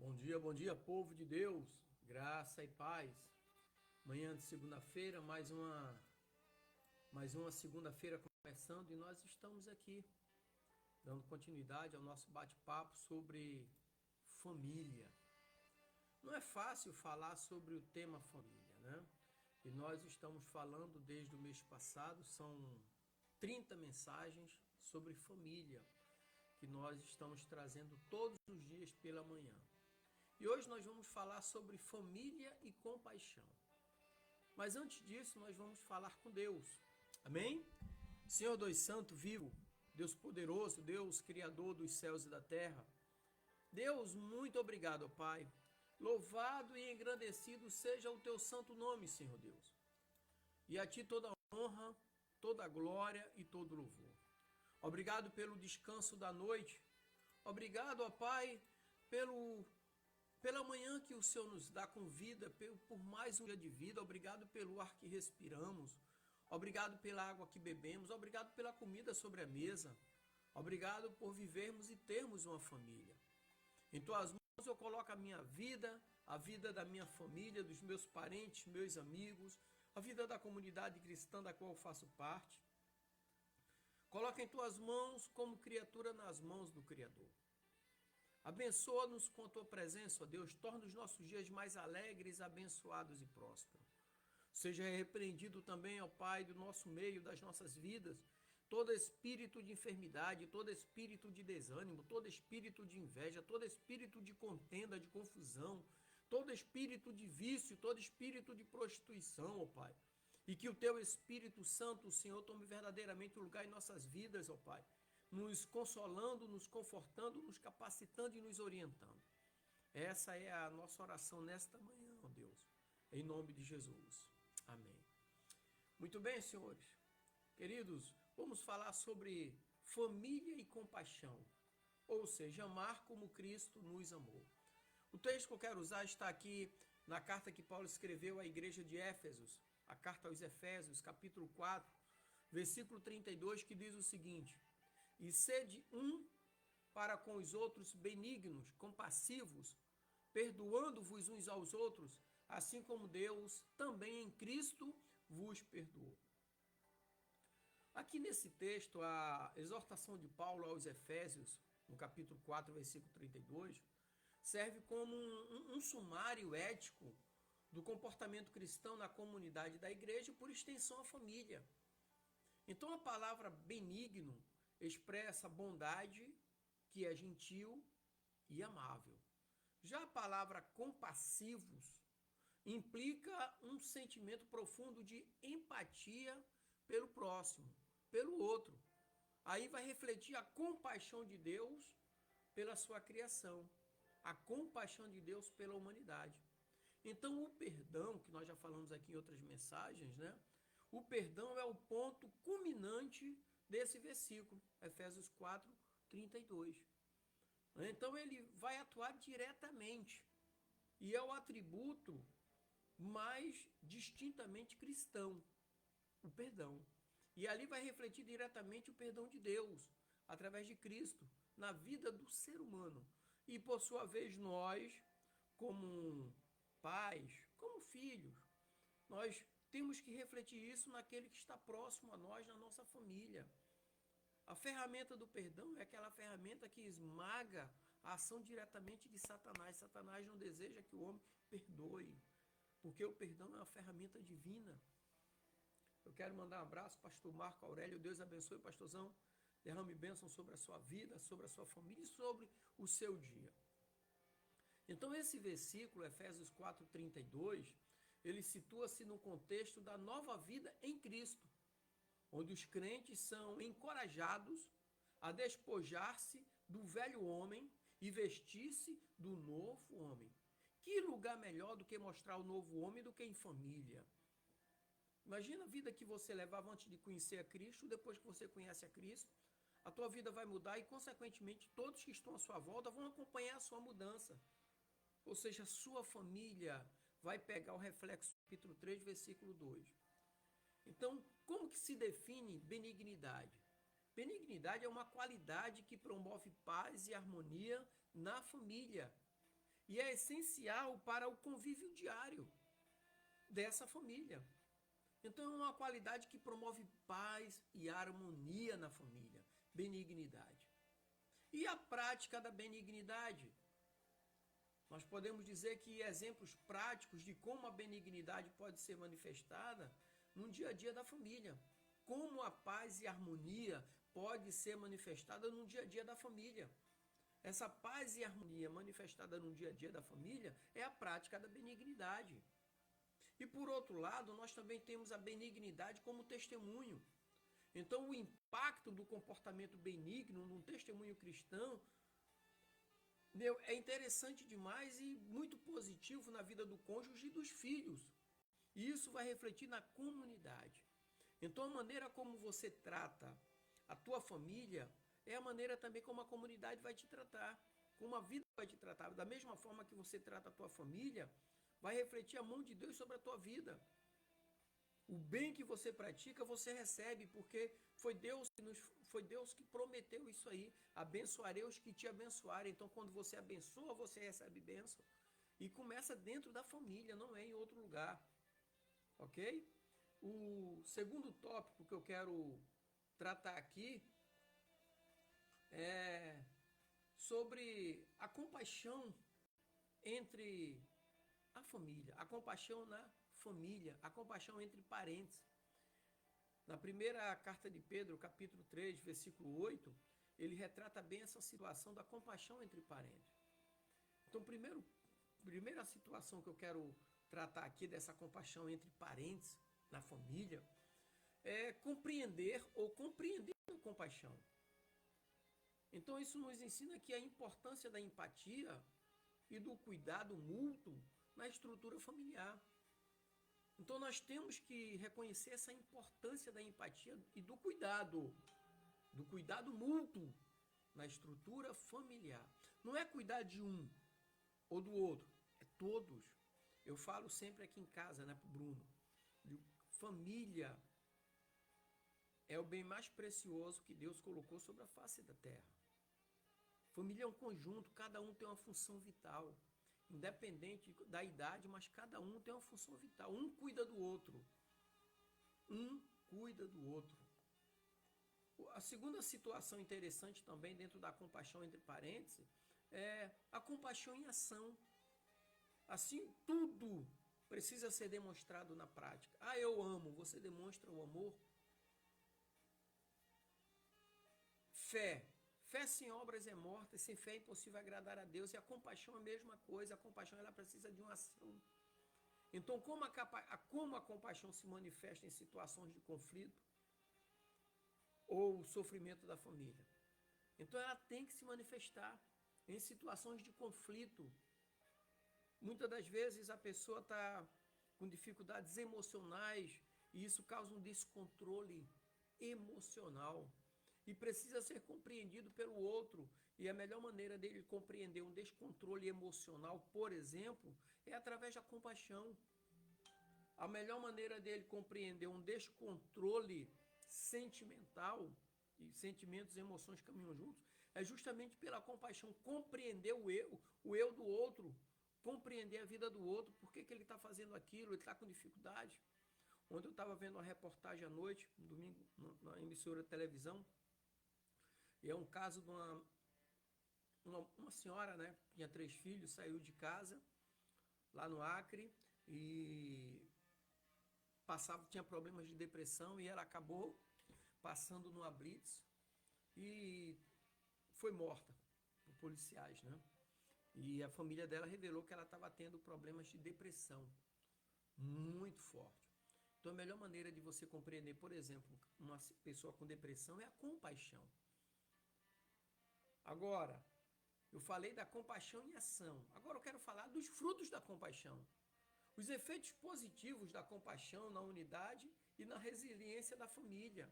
Bom dia, povo de Deus, graça e paz. Manhã de segunda-feira, mais uma segunda-feira começando e nós estamos aqui dando continuidade ao nosso bate-papo sobre família. Não é fácil falar sobre o tema família, né? E nós estamos falando desde o mês passado, são 30 mensagens sobre família que nós estamos trazendo todos os dias pela manhã. E hoje nós vamos falar sobre família e compaixão. Mas antes disso, nós vamos falar com Deus. Amém? Senhor Deus Santo, vivo, Deus poderoso, Deus Criador dos céus e da terra. Deus, muito obrigado, ó Pai. Louvado e engrandecido seja o teu santo nome, Senhor Deus. E a ti toda a honra, toda a glória e todo o louvor. Obrigado pelo descanso da noite. Obrigado, ó Pai, pela manhã que o Senhor nos dá com vida, por mais um dia de vida. Obrigado pelo ar que respiramos. Obrigado pela água que bebemos. Obrigado pela comida sobre a mesa. Obrigado por vivermos e termos uma família. Em tuas mãos eu coloco a minha vida, a vida da minha família, dos meus parentes, meus amigos, a vida da comunidade cristã da qual eu faço parte. Coloca em tuas mãos como criatura nas mãos do Criador. Abençoa-nos com a tua presença, ó Deus. Torna os nossos dias mais alegres, abençoados e prósperos. Seja repreendido também, ó Pai, do nosso meio, das nossas vidas, todo espírito de enfermidade, todo espírito de desânimo, todo espírito de inveja, todo espírito de contenda, de confusão, todo espírito de vício, todo espírito de prostituição, ó Pai. E que o teu Espírito Santo, Senhor, tome verdadeiramente o lugar em nossas vidas, ó Pai, nos consolando, nos confortando, nos capacitando e nos orientando. Essa é a nossa oração nesta manhã, ó Deus, em nome de Jesus. Amém. Muito bem, senhores. Queridos, vamos falar sobre família e compaixão, ou seja, amar como Cristo nos amou. O texto que eu quero usar está aqui na carta que Paulo escreveu à igreja de Éfesos, a carta aos Efésios, capítulo 4, versículo 32, que diz o seguinte: E sede um para com os outros benignos, compassivos, perdoando-vos uns aos outros, assim como Deus também em Cristo vos perdoou. Aqui nesse texto, a exortação de Paulo aos Efésios, no capítulo 4, versículo 32, serve como um sumário ético do comportamento cristão na comunidade da igreja e, por extensão, a família. Então, a palavra benigno expressa bondade, que é gentil e amável. Já a palavra compassivos implica um sentimento profundo de empatia pelo próximo, pelo outro. Aí vai refletir a compaixão de Deus pela sua criação, a compaixão de Deus pela humanidade. Então, o perdão, que nós já falamos aqui em outras mensagens, né? O perdão é o ponto culminante desse versículo, Efésios 4, 32. Então, ele vai atuar diretamente e é o atributo mais distintamente cristão, o perdão. E ali vai refletir diretamente o perdão de Deus, através de Cristo, na vida do ser humano. E, por sua vez, nós, como pais, como filhos, nós temos que refletir isso naquele que está próximo a nós, na nossa família. A ferramenta do perdão é aquela ferramenta que esmaga a ação diretamente de Satanás. Satanás não deseja que o homem perdoe, porque o perdão é uma ferramenta divina. Eu quero mandar um abraço, pastor Marco Aurélio. Deus abençoe, pastorzão. Derrame bênção sobre a sua vida, sobre a sua família e sobre o seu dia. Então, esse versículo, Efésios 4:32, ele situa-se no contexto da nova vida em Cristo, onde os crentes são encorajados a despojar-se do velho homem e vestir-se do novo homem. Que lugar melhor do que mostrar o novo homem do que em família? Imagina a vida que você levava antes de conhecer a Cristo, depois que você conhece a Cristo, a tua vida vai mudar e, consequentemente, todos que estão à sua volta vão acompanhar a sua mudança. Ou seja, a sua família vai pegar o reflexo do capítulo 3, versículo 2. Então, como que se define benignidade? Benignidade é uma qualidade que promove paz e harmonia na família e é essencial para o convívio diário dessa família. Então é uma qualidade que promove paz e harmonia na família, benignidade. E a prática da benignidade? Nós podemos dizer que exemplos práticos de como a benignidade pode ser manifestada no dia a dia da família. Como a paz e a harmonia pode ser manifestada no dia a dia da família. Essa paz e harmonia manifestada no dia a dia da família é a prática da benignidade. E por outro lado, nós também temos a benignidade como testemunho. Então, o impacto do comportamento benigno num testemunho cristão é interessante demais e muito positivo na vida do cônjuge e dos filhos. E isso vai refletir na comunidade. Então, a maneira como você trata a tua família é a maneira também como a comunidade vai te tratar, como a vida vai te tratar. Da mesma forma que você trata a tua família, vai refletir a mão de Deus sobre a tua vida. O bem que você pratica, você recebe, porque foi Deus que prometeu isso aí. Abençoarei os que te abençoarem. Então, quando você abençoa, você recebe bênção. E começa dentro da família, não é em outro lugar. Ok? O segundo tópico que eu quero tratar aqui é sobre a compaixão entre a família, a compaixão na família, a compaixão entre parentes. Na primeira carta de Pedro, capítulo 3, versículo 8, ele retrata bem essa situação da compaixão entre parentes. Então, primeira situação que eu quero tratar aqui dessa compaixão entre parentes na família é compreender ou compreender a compaixão. Então, isso nos ensina aqui a importância da empatia e do cuidado mútuo na estrutura familiar. Então, nós temos que reconhecer essa importância da empatia e do cuidado mútuo na estrutura familiar. Não é cuidar de um ou do outro, é todos. Eu falo sempre aqui em casa, né, para o Bruno, família é o bem mais precioso que Deus colocou sobre a face da terra. Família é um conjunto, cada um tem uma função vital. Independente da idade, mas cada um tem uma função vital. Um cuida do outro. Um cuida do outro. A segunda situação interessante também dentro da compaixão entre parentes é a compaixão em ação. Assim, tudo precisa ser demonstrado na prática. Ah, eu amo. Você demonstra o amor? Fé. Fé sem obras é morta, sem fé é impossível agradar a Deus. E a compaixão é a mesma coisa, a compaixão ela precisa de uma ação. Então, como a compaixão se manifesta em situações de conflito ou sofrimento da família? Então, ela tem que se manifestar em situações de conflito. Muitas das vezes a pessoa está com dificuldades emocionais e isso causa um descontrole emocional. E precisa ser compreendido pelo outro. E a melhor maneira dele compreender um descontrole emocional, por exemplo, é através da compaixão. A melhor maneira dele compreender um descontrole sentimental, e sentimentos e emoções caminham juntos, é justamente pela compaixão, compreender o eu do outro, compreender a vida do outro, por que ele está fazendo aquilo, ele está com dificuldade. Ontem eu estava vendo uma reportagem à noite, no domingo, na emissora de televisão, e é um caso de uma senhora, né, que tinha 3 filhos, saiu de casa, lá no Acre, e tinha problemas de depressão, e ela acabou passando numa blitz, e foi morta por policiais, né? E a família dela revelou que ela estava tendo problemas de depressão muito forte. Então a melhor maneira de você compreender, por exemplo, uma pessoa com depressão é a compaixão. Agora, eu falei da compaixão em ação. Agora eu quero falar dos frutos da compaixão. Os efeitos positivos da compaixão na unidade e na resiliência da família.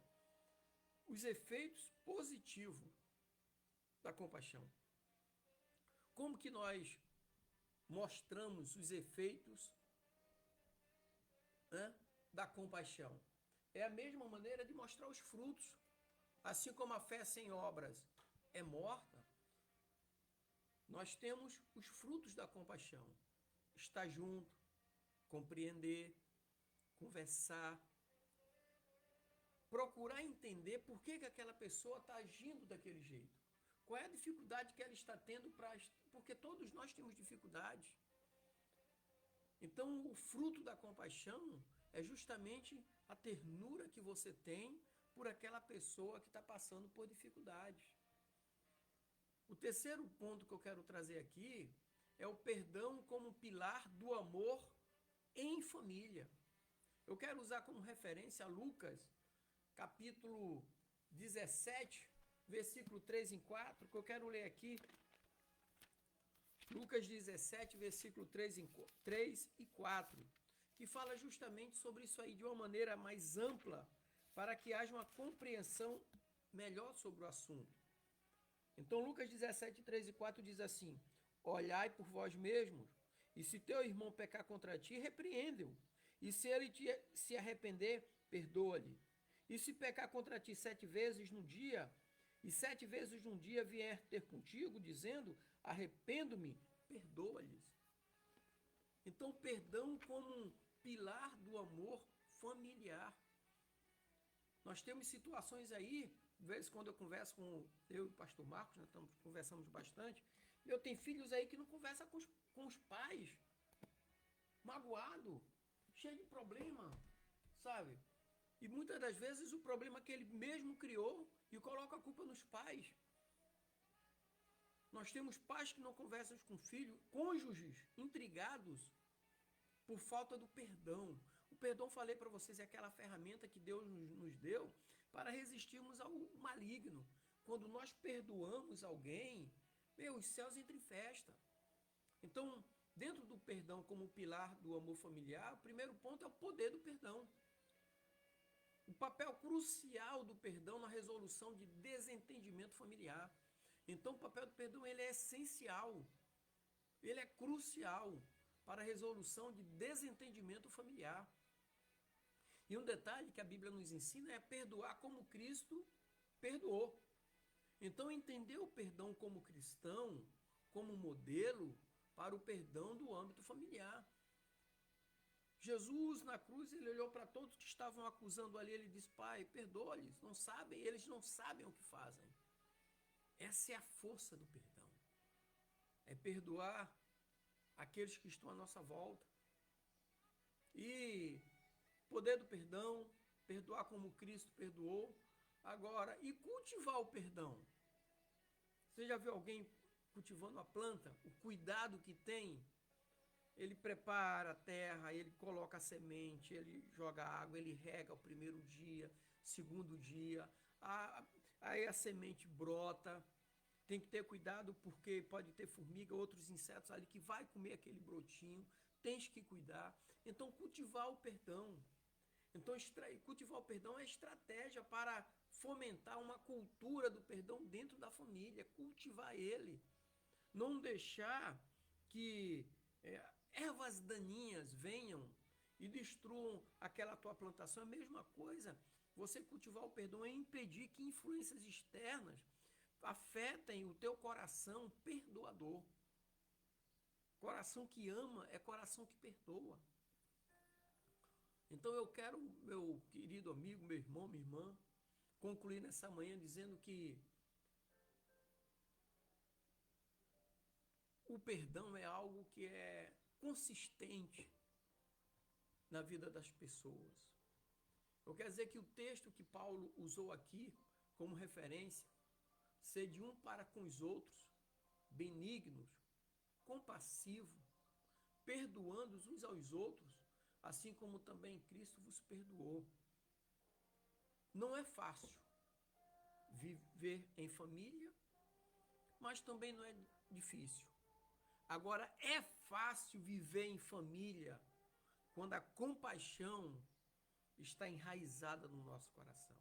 Os efeitos positivos da compaixão. Como que nós mostramos os efeitos da compaixão? É a mesma maneira de mostrar os frutos. Assim como a fé sem obras é morta, nós temos os frutos da compaixão. Estar junto, compreender, conversar, procurar entender por que aquela pessoa está agindo daquele jeito. Qual é a dificuldade que ela está tendo porque todos nós temos dificuldades. Então, o fruto da compaixão é justamente a ternura que você tem por aquela pessoa que está passando por dificuldades. O terceiro ponto que eu quero trazer aqui é o perdão como pilar do amor em família. Eu quero usar como referência Lucas, capítulo 17, versículo 3 e 4, que eu quero ler aqui. Lucas 17, versículo 3 e 4, que fala justamente sobre isso aí de uma maneira mais ampla, para que haja uma compreensão melhor sobre o assunto. Então, Lucas 17, 3 e 4 diz assim: olhai por vós mesmos, e se teu irmão pecar contra ti, repreende-o, e se ele se arrepender, perdoa-lhe. E se pecar contra ti 7 vezes no dia, e 7 vezes num dia vier ter contigo, dizendo, arrependo-me, perdoa-lhes. Então, perdão como um pilar do amor familiar. Nós temos situações aí, de vez em quando eu converso com eu e o pastor Marcos, nós conversamos bastante, eu tenho filhos aí que não conversam com os pais, magoado, cheio de problema, sabe? E muitas das vezes o problema que ele mesmo criou e coloca a culpa nos pais. Nós temos pais que não conversam com filhos, cônjuges intrigados por falta do perdão. O perdão, falei para vocês, é aquela ferramenta que Deus nos deu para resistirmos ao maligno. Quando nós perdoamos alguém, os céus entram em festa. Então, dentro do perdão como pilar do amor familiar, o primeiro ponto é o poder do perdão. O papel crucial do perdão na resolução de desentendimento familiar. Então, o papel do perdão ele é essencial, ele é crucial para a resolução de desentendimento familiar. E um detalhe que a Bíblia nos ensina é perdoar como Cristo perdoou. Então, entender o perdão como cristão, como modelo para o perdão do âmbito familiar. Jesus, na cruz, ele olhou para todos que estavam acusando ali, ele disse, Pai, perdoa-lhes, eles não sabem o que fazem. Essa é a força do perdão. É perdoar aqueles que estão à nossa volta. E poder do perdão, perdoar como Cristo perdoou. Agora, e cultivar o perdão? Você já viu alguém cultivando a planta? O cuidado que tem? Ele prepara a terra, ele coloca a semente, ele joga água, ele rega o primeiro dia, segundo dia, aí a semente brota. Tem que ter cuidado porque pode ter formiga, outros insetos ali que vai comer aquele brotinho. Tens que cuidar. Então, cultivar o perdão. Então, cultivar o perdão é estratégia para fomentar uma cultura do perdão dentro da família, cultivar ele. Não deixar que ervas daninhas venham e destruam aquela tua plantação. É a mesma coisa, você cultivar o perdão é impedir que influências externas afetem o teu coração perdoador. Coração que ama é coração que perdoa. Então eu quero, meu querido amigo, meu irmão, minha irmã, concluir nessa manhã dizendo que o perdão é algo que é consistente na vida das pessoas. Eu quero dizer que o texto que Paulo usou aqui como referência, sede um para com os outros, benignos, compassivo, perdoando uns aos outros, assim como também Cristo vos perdoou. Não é fácil viver em família, mas também não é difícil. Agora, é fácil viver em família quando a compaixão está enraizada no nosso coração.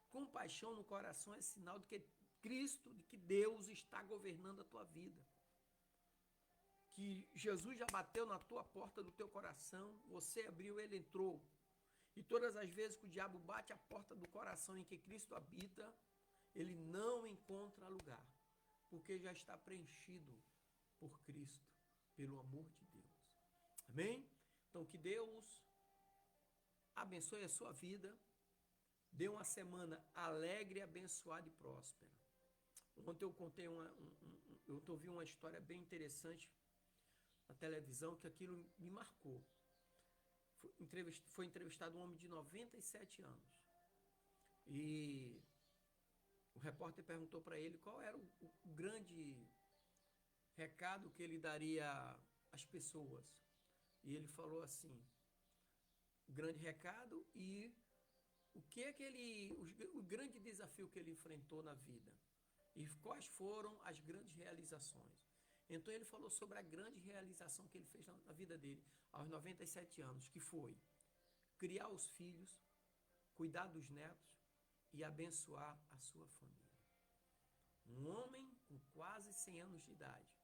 Compaixão no coração é sinal de que Cristo, de que Deus está governando a tua vida. Que Jesus já bateu na tua porta do teu coração, você abriu, ele entrou. E todas as vezes que o diabo bate a porta do coração em que Cristo habita, ele não encontra lugar. porque já está preenchido por Cristo, pelo amor de Deus. Amém? Então, que Deus abençoe a sua vida, dê uma semana alegre, abençoada e próspera. Ontem eu contei eu ouvi uma história bem interessante na televisão, que aquilo me marcou. Foi entrevistado um homem de 97 anos. E o repórter perguntou para ele qual era o grande recado que ele daria às pessoas. E ele falou assim, o grande recado e o que é que o grande desafio que ele enfrentou na vida. E quais foram as grandes realizações. Então ele falou sobre a grande realização que ele fez na vida dele, aos 97 anos, que foi criar os filhos, cuidar dos netos e abençoar a sua família. Um homem com quase 100 anos de idade,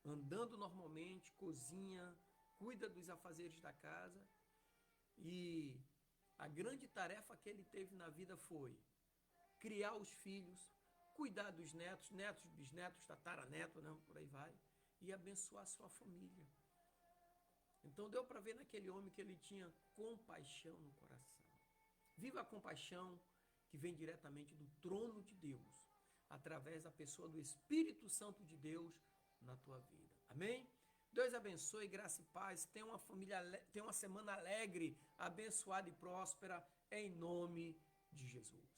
andando normalmente, cozinha, cuida dos afazeres da casa, e a grande tarefa que ele teve na vida foi criar os filhos, cuidar dos netos, netos, bisnetos, tataraneto, né, por aí vai, e abençoar a sua família. Então deu para ver naquele homem que ele tinha compaixão no coração. Viva a compaixão que vem diretamente do trono de Deus, através da pessoa do Espírito Santo de Deus na tua vida. Amém? Deus abençoe, graça e paz. Tenha uma semana alegre, abençoada e próspera, em nome de Jesus.